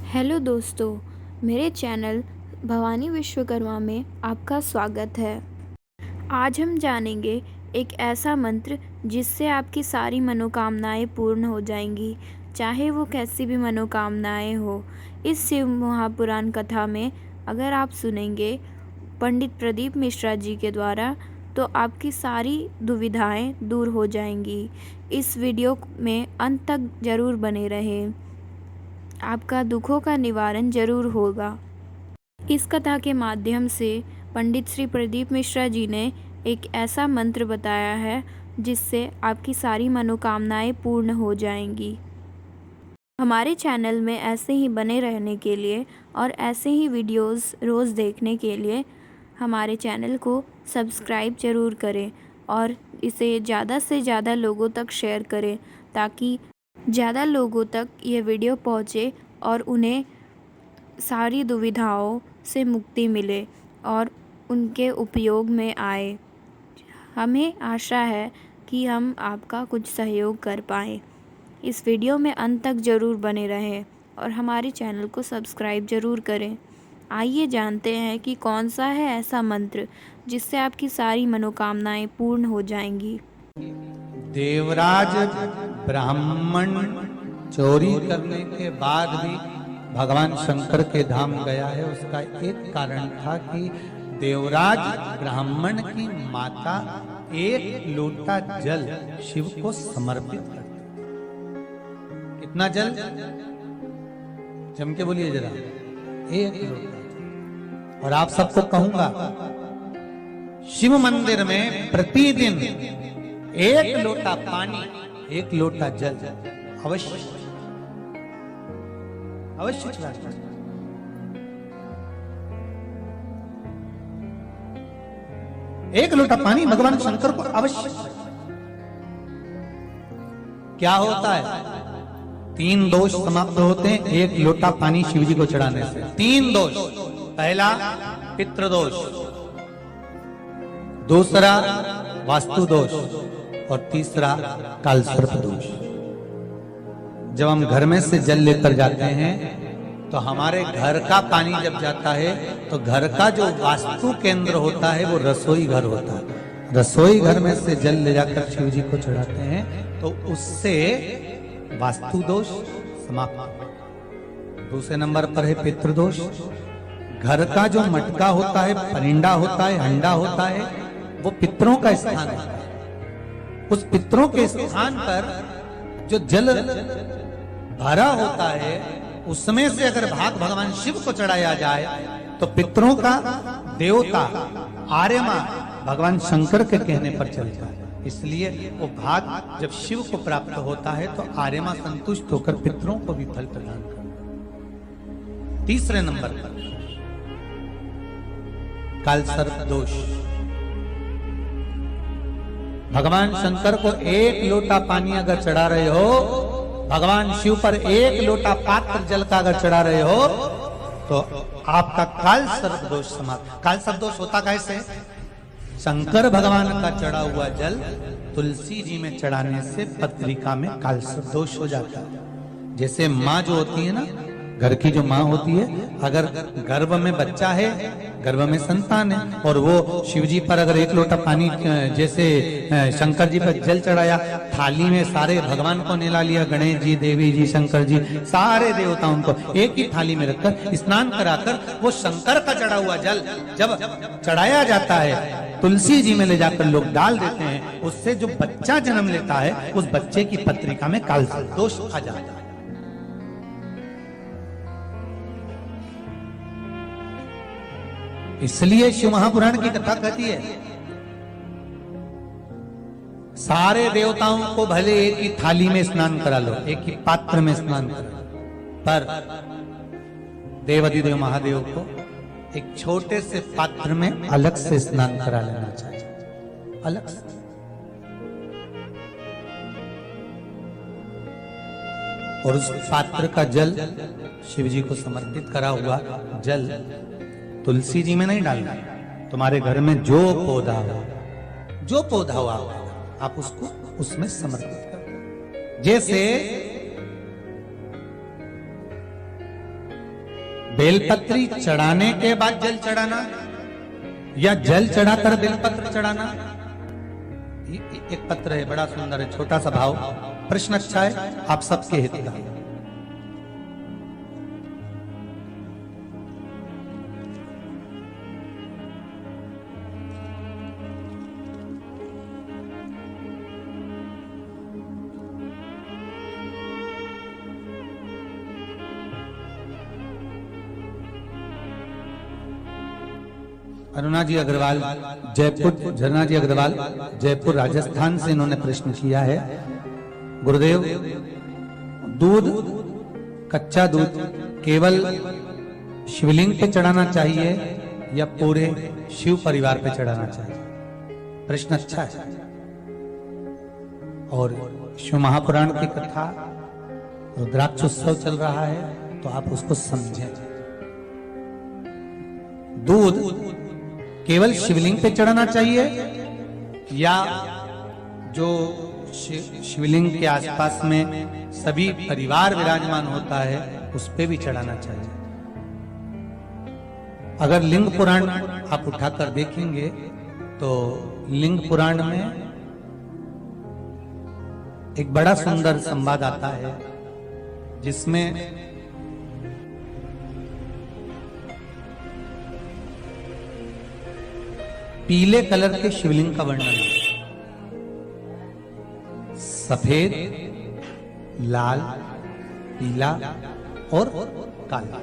Hello दोस्तों, मेरे channel Bhavani Vishwakarma में आपका स्वागत है। आज हम जानेंगे एक ऐसा मंत्र जिससे आपकी सारी मनोकामनाएं पूर्ण हो जाएंगी, चाहे वो कैसी भी मनोकामनाएं हो। इस शिव महापुराण कथा में अगर आप सुनेंगे पंडित प्रदीप मिश्रा जी के द्वारा, तो आपकी सारी दुविधाएं दूर हो जाएंगी। इस वीडियो में अंत तक ज़रूर बने रहें, आपका दुखों का निवारण जरूर होगा। इस कथा के माध्यम से पंडित श्री प्रदीप मिश्रा जी ने एक ऐसा मंत्र बताया है जिससे आपकी सारी मनोकामनाएं पूर्ण हो जाएंगी। हमारे चैनल में ऐसे ही बने रहने के लिए और ऐसे ही वीडियोस रोज़ देखने के लिए हमारे चैनल को सब्सक्राइब ज़रूर करें और इसे ज़्यादा से ज़्यादा लोगों तक शेयर करें, ताकि ज़्यादा लोगों तक ये वीडियो पहुँचे और उन्हें सारी दुविधाओं से मुक्ति मिले और उनके उपयोग में आए। हमें आशा है कि हम आपका कुछ सहयोग कर पाएँ। इस वीडियो में अंत तक ज़रूर बने रहें और हमारे चैनल को सब्सक्राइब ज़रूर करें। आइए जानते हैं कि कौन सा है ऐसा मंत्र जिससे आपकी सारी मनोकामनाएं पूर्ण हो जाएंगी। देवराज ब्राह्मण चोरी करने के बाद भी भगवान शंकर के धाम गया है। उसका एक कारण था कि देवराज ब्राह्मण की माता एक लोटा जल शिव को समर्पित करती। कितना जल? जम के बोलिए जरा। एक लोटा। और आप सबको कहूंगा, शिव मंदिर में प्रतिदिन एक लोटा पानी, एक लोटा जल अवश्य अवश्य चढ़ाना। एक लोटा पानी भगवान शंकर को अवश्य। क्या होता है? 3 दोष समाप्त होते हैं एक लोटा पानी शिव जी को चढ़ाने से। 3 दोष। पहला पितृदोष, दूसरा वास्तु दोष और तीसरा कालसर्प दोष। जब हम घर में से जल लेकर जाते हैं तो हमारे घर का पानी जब जाता है तो घर का जो वास्तु केंद्र होता है वो रसोई घर होता है। रसोई घर में से जल ले जाकर शिव जी को चढ़ाते हैं तो उससे वास्तु दोष समाप्त। दूसरे नंबर पर है पितृदोष। घर का जो मटका होता है, परिंडा होता है, हंडा होता है, वो पितरों का स्थान है। उस पितरों के स्थान पर जो जल भरा होता है उसमें से अगर भाग भगवान शिव को चढ़ाया जाए तो पितरों का देवता आर्यमा भगवान शंकर के कहने पर चलता है। इसलिए वो भाग जब शिव को प्राप्त होता है तो आर्यमा संतुष्ट होकर पितरों को भी फल प्रदान करता है। तीसरे नंबर पर कालसर्प दोष। भगवान शंकर को एक लोटा पानी अगर चढ़ा रहे हो, भगवान शिव पर एक लोटा पात्र जल का अगर चढ़ा रहे हो तो आपका कालसर्प दोष समाप्त। कालसर्प दोष होता कैसे? शंकर भगवान का चढ़ा हुआ जल तुलसी जी में चढ़ाने से पत्रिका में कालसर्प दोष हो जाता है। जैसे माँ जो होती है ना, घर की जो माँ होती है, अगर गर्भ में बच्चा है, गर्भ में संतान है, और वो शिव जी पर अगर एक लोटा पानी जैसे शंकर जी पर जल चढ़ाया, थाली में सारे भगवान को निला लिया, गणेश जी, देवी जी, शंकर जी, सारे देवताओं को एक ही थाली में रखकर स्नान कराकर वो शंकर का चढ़ा हुआ जल जब चढ़ाया जाता है तुलसी जी में ले जाकर लोग डाल देते हैं, उससे जो बच्चा जन्म लेता है उस बच्चे की पत्रिका में कालसर्प दोष आ जाता है। इसलिए शिव महापुराण की कथा कहती है सारे देवताओं को भले एक ही थाली में स्नान करा लो, एक ही पात्र में स्नान करा, पर देवाधिदेव महादेव को एक छोटे से पात्र में अलग से स्नान करा लेना चाहिए, अलग से। और उस पात्र का जल शिव जी को समर्पित करा हुआ जल तुलसी जी में नहीं डालना। तुम्हारे घर में जो पौधा हुआ आप उसको उसमें समर्पित करो। जैसे बेलपत्री चढ़ाने के बाद जल चढ़ाना या जल चढ़ाकर बेलपत्र चढ़ाना? एक पत्र है, बड़ा सुंदर है, छोटा सा भाव, प्रश्न अच्छा है, आप सबके हित का। अरुणा जी अग्रवाल जयपुर, झरना जी अग्रवाल जयपुर राजस्थान से इन्होंने प्रश्न किया है। गुरुदेव, दूध, कच्चा दूध केवल शिवलिंग पे चढ़ाना चाहिए या पूरे शिव परिवार पे चढ़ाना चाहिए? प्रश्न अच्छा है। और शिव महापुराण की कथा, रुद्राक्ष उत्सव चल रहा है, तो आप उसको समझें। दूध केवल शिवलिंग पे चढ़ाना चाहिए या जो शिवलिंग के आसपास में सभी परिवार विराजमान होता है उस पे भी चढ़ाना चाहिए? अगर लिंग पुराण आप उठाकर देखेंगे तो लिंग पुराण में एक बड़ा सुंदर संवाद आता है जिसमें पीले कलर के शिवलिंग का वर्णन है। सफेद, लाल, पीला और काला,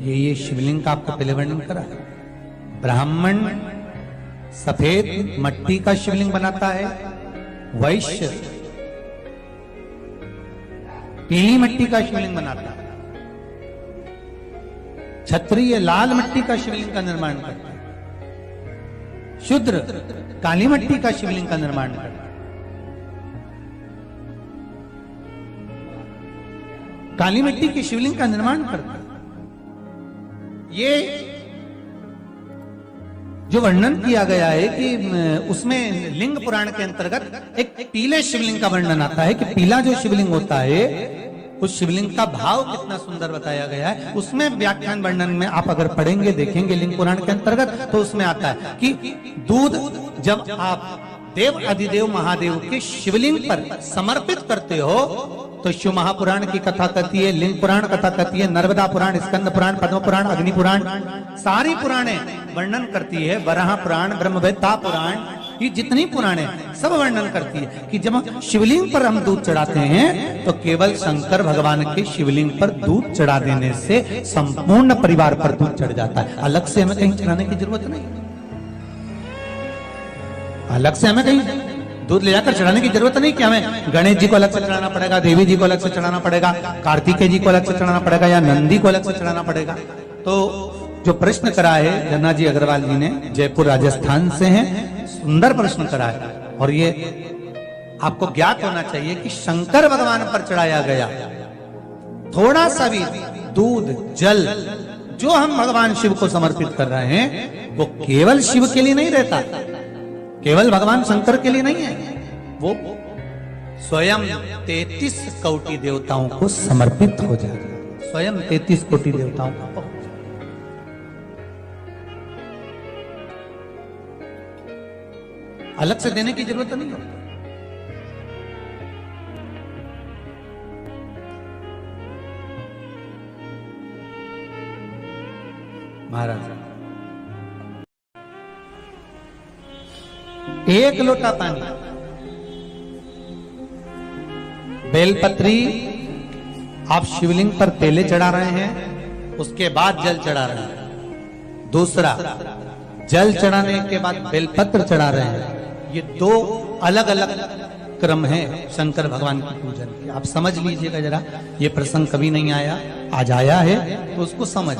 ये शिवलिंग का आपको पहले वर्णन करा है। ब्राह्मण सफेद मट्टी का शिवलिंग बनाता है, वैश्य पीली मिट्टी का शिवलिंग बनाता है, क्षत्रिय लाल मिट्टी का शिवलिंग का निर्माण करता है, शूद्र काली मिट्टी का शिवलिंग का निर्माण करता है। काली मिट्टी की शिवलिंग का निर्माण करता है। ये जो वर्णन किया गया है कि उसमें लिंग पुराण के अंतर्गत एक पीले शिवलिंग का वर्णन आता है कि पीला जो शिवलिंग होता है उस शिवलिंग का भाव कितना सुंदर बताया गया है। उसमें व्याख्यान वर्णन में आप अगर पढ़ेंगे देखेंगे लिंग पुराण के अंतर्गत तो उसमें आता है कि दूध जब आप देव अधिदेव महादेव के शिवलिंग पर समर्पित करते हो तो शिव महापुराण की कथा कहती है, लिंग पुराण कथा कहती है, नर्मदा पुराण, स्कंद पुराण, पद्म पुराण, अग्नि पुराण, सारी पुराणे वर्णन करती है, वराह पुराण, ब्रह्मवेत्ता पुराण, ये जितनी पुराणे सब वर्णन करती है कि जब शिवलिंग पर हम दूध चढ़ाते हैं तो केवल शंकर भगवान के शिवलिंग पर दूध चढ़ा देने से संपूर्ण परिवार पर दूध चढ़ जाता है। अलग से हमें कहीं चढ़ाने की जरूरत नहीं, अलग से हमें कहीं दूध ले जाकर चढ़ाने की जरूरत नहीं कि हमें गणेश जी को अलग से चढ़ाना पड़ेगा, देवी जी को अलग से चढ़ाना पड़ेगा, कार्तिकेय जी को अलग से चढ़ाना पड़ेगा या नंदी को अलग से चढ़ाना पड़ेगा। तो जो प्रश्न करा है झरना जी अग्रवाल जी ने, जयपुर राजस्थान से हैं, सुंदर प्रश्न करा है। और ये आपको ज्ञात होना चाहिए कि शंकर भगवान पर चढ़ाया गया थोड़ा सा भी दूध जल जो हम भगवान शिव को समर्पित कर रहे हैं वो केवल शिव के लिए नहीं रहता, केवल भगवान शंकर के लिए नहीं है, वो स्वयं 33 कोटि देवताओं को समर्पित हो जाएगा, स्वयं 33 कोटि देवताओं को। अलग से देने की जरूरत नहीं होती। महाराज एक लोटा पानी, बेलपत्री आप शिवलिंग पर पहले चढ़ा रहे हैं, उसके बाद जल चढ़ा रहे हैं। दूसरा, जल चढ़ाने के बाद बेलपत्र चढ़ा रहे हैं। ये दो अलग अलग क्रम है शंकर भगवान की पूजन के। आप समझ लीजिएगा जरा, ये प्रसंग कभी नहीं आया, आज आया है तो उसको समझ।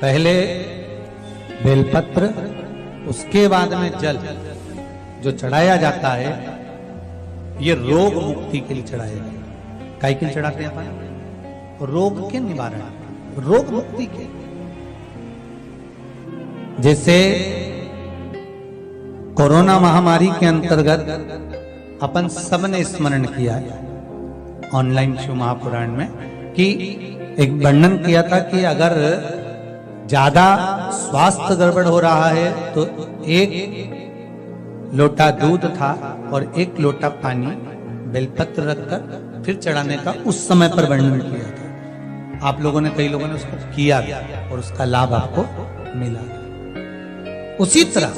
पहले बेलपत्र, उसके बाद में जल जो चढ़ाया जाता है ये रोग मुक्ति के लिए चढ़ाया जाता है। काय के लिए चढ़ाते हैं अपन? रोग के निवारण, रोग मुक्ति के। जैसे कोरोना महामारी के अंतर्गत अपन सबने स्मरण किया ऑनलाइन शिव महापुराण में कि एक वर्णन किया था कि अगर ज्यादा स्वास्थ्य गड़बड़ हो रहा है तो एक लोटा दूध था और एक लोटा पानी बेलपत्र रखकर फिर चढ़ाने का उस समय पर वर्णन किया था। आप लोगों ने, कई लोगों ने उसको किया और उसका लाभ आपको मिला। उसी तरह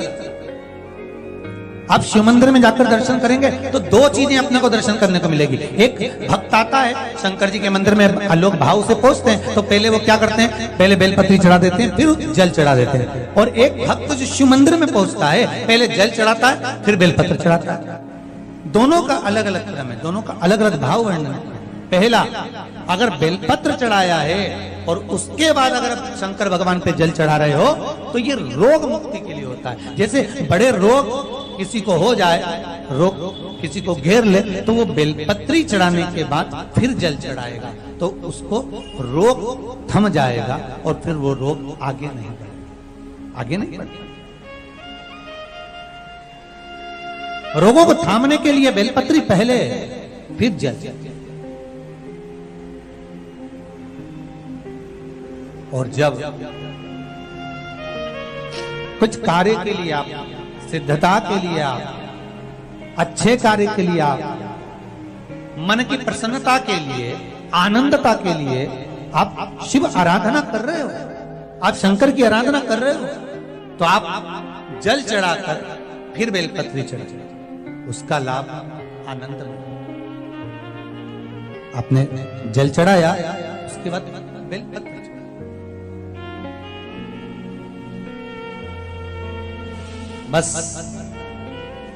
आप शिव मंदिर में जाकर दर्शन करेंगे तो दो चीजें अपने को दर्शन करने को मिलेगी। एक भक्त आता है शंकर जी के मंदिर में, लोग भाव से पहुंचते हैं तो पहले वो क्या करते हैं, पहले बेलपत्री चढ़ा देते हैं, फिर जल चढ़ा देते हैं। और एक भक्त जो शिव मंदिर में पहुंचता है पहले जल चढ़ाता है फिर बेलपत्र चढ़ाता है। दोनों का अलग अलग क्रम है, दोनों का अलग अलग भाव वर्णन है। पहला, अगर बेलपत्र चढ़ाया है और उसके बाद अगर शंकर भगवान पे जल चढ़ा रहे हो तो ये रोग मुक्ति के लिए होता है। जैसे बड़े रोग किसी को हो जाए, रोग किसी को घेर ले तो वो बेलपत्री चढ़ाने के बाद फिर जल चढ़ाएगा तो उसको रोग थम जाएगा और फिर वो रोग आगे नहीं बढ़ेगा, आगे नहीं बढ़ेगा। रोगों को थामने के लिए बेलपत्री पहले फिर जल। और जब कुछ कार्य के लिए आप, सिद्धता के लिए आप, अच्छे कार्य के लिए आप, मन की प्रसन्नता के लिए, आनंदता के लिए आप शिव आराधना कर रहे हो, आप शंकर की आराधना कर रहे हो तो आप जल चढ़ाकर फिर बेलपत्री चढ़ाओ, उसका लाभ आनंद लो। आपने जल चढ़ाया उसके बाद बेलपत्री चढ़ाओ। बस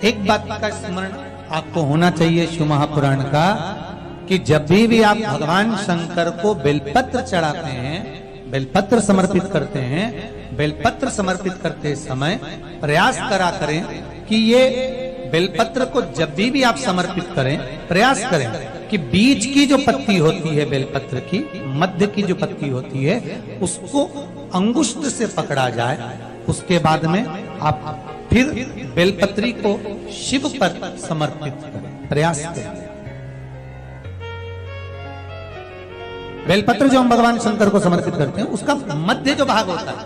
एक बात का स्मरण आपको होना चाहिए शिव महापुराण का कि जब भी आप भगवान शंकर को बेलपत्र चढ़ाते हैं, बेलपत्र समर्पित करते हैं, बेलपत्र समर्पित करते समय प्रयास करा करें कि ये बेलपत्र को जब भी आप समर्पित करें, प्रयास करें कि बीच की जो पत्ती होती है बेलपत्र की, मध्य की जो पत्ती होती है उसको अंगुष्ठ से पकड़ा जाए। उसके बाद में आप फिर बेलपत्री को शिव पर समर्पित करें, प्रयास करें। बेलपत्र जो हम भगवान शंकर को समर्पित करते हैं उसका मध्य जो भाग होता है,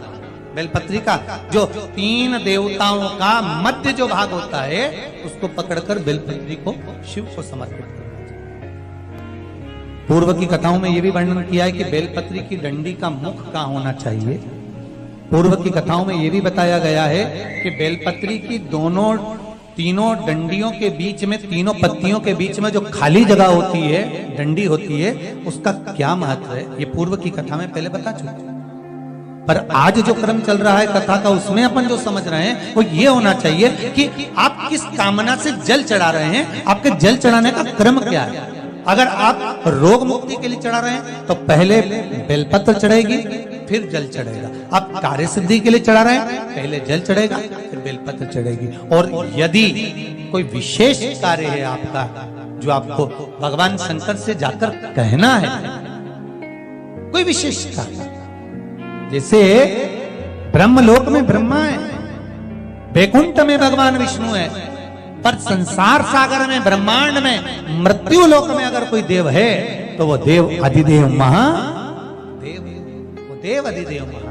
बेलपत्री का जो 3 देवताओं का मध्य जो भाग होता है उसको पकड़कर बेलपत्री को शिव को समर्पित करना चाहिए। पूर्व की कथाओं में यह भी वर्णन किया है कि बेलपत्री की डंडी का मुख कहां होना चाहिए। पूर्व की कथाओं में यह भी बताया गया है कि बेलपत्री की तीनों डंडियों के बीच में, तीनों पत्तियों के बीच में जो खाली जगह होती है, डंडी होती है, उसका क्या महत्व है ये पूर्व की कथा में पहले बता चुके। पर आज जो क्रम चल रहा है कथा का, उसमें अपन जो समझ रहे हैं वो ये होना चाहिए कि आप किस कामना से जल चढ़ा रहे हैं, आपके जल चढ़ाने का क्रम क्या है। अगर आप रोग मुक्ति के लिए चढ़ा रहे हैं तो पहले बेलपत्र चढ़ेगी फिर जल चढ़ेगा। आप कार्य सिद्धि के लिए चढ़ा रहे हैं पहले जल चढ़ेगा फिर बेलपत्र चढ़ेगी। और यदि कोई विशेष कार्य है आपका जो आपको भगवान शंकर से जाकर कहना है, कोई विशेष कार्य, जैसे ब्रह्मलोक में ब्रह्मा है, वैकुंठ में भगवान विष्णु है, पर संसार सागर में, ब्रह्मांड में, मृत्यु लोक में अगर कोई देव है तो वो देव अधिदेव महादेव, वो देव अधिदेव महादेव।